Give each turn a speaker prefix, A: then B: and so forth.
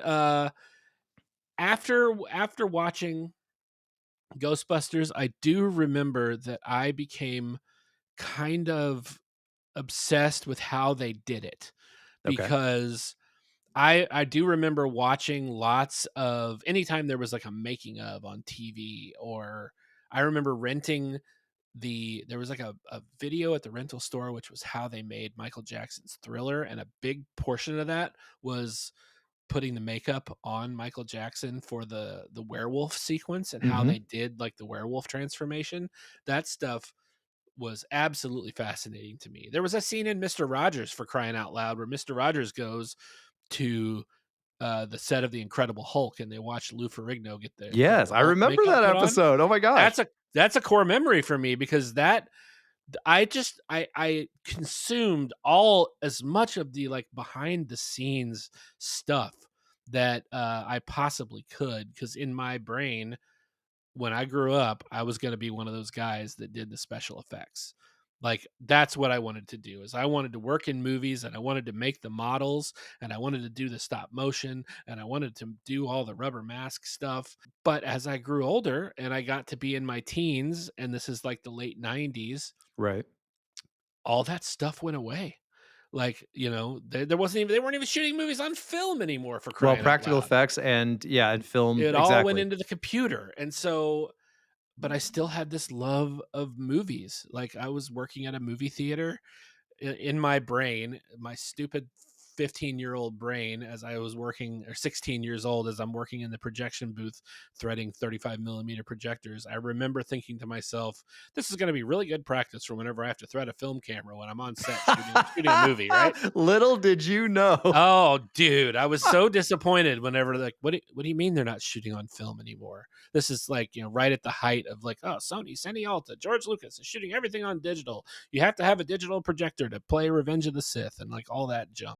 A: Uh, after watching Ghostbusters, I do remember that I became kind of obsessed with how they did it
B: Okay.
A: because I do remember watching lots of anytime there was like a making of on TV, or I remember renting there was like a video at the rental store, which was how they made Michael Jackson's Thriller, and a big portion of that was putting the makeup on Michael Jackson for the werewolf sequence and how
B: Mhm.
A: they did like the werewolf transformation. That stuff was absolutely fascinating to me. There was a scene in Mr. Rogers, for crying out loud, where Mr. Rogers goes to the set of the Incredible Hulk and they watch Lou Ferrigno get the
B: Yes,
A: Incredible
B: I
A: Hulk
B: remember
A: makeup
B: that
A: put on.
B: episode. Oh my gosh.
A: That's a core memory for me because I consumed all as much of the like behind the scenes stuff that I possibly could, because in my brain when I grew up, I was going to be one of those guys that did the special effects. Like that's what I wanted to do, is I wanted to work in movies and I wanted to make the models and I wanted to do the stop motion and I wanted to do all the rubber mask stuff. But as I grew older and I got to be in my teens, and this is like the late 90s,
B: Right.
A: all that stuff went away. Like, there wasn't even they weren't even shooting movies on film anymore, for
B: Well,
A: crying out
B: practical
A: loud.
B: effects and yeah, and film
A: It all went
B: exactly.
A: into the computer. And so but I still had this love of movies. Like I was working at a movie theater in my brain, my stupid 15-year-old brain, as I was working, or 16 years old, as I'm working in the projection booth threading 35 millimeter projectors. I remember thinking to myself, this is going to be really good practice for whenever I have to thread a film camera when I'm on set shooting a movie, right?
B: Little did you know.
A: Oh, dude, I was so disappointed whenever like, what do you mean they're not shooting on film anymore? This is like, right at the height of like, oh, Sony, Sony Alta, George Lucas is shooting everything on digital. You have to have a digital projector to play Revenge of the Sith and like all that junk.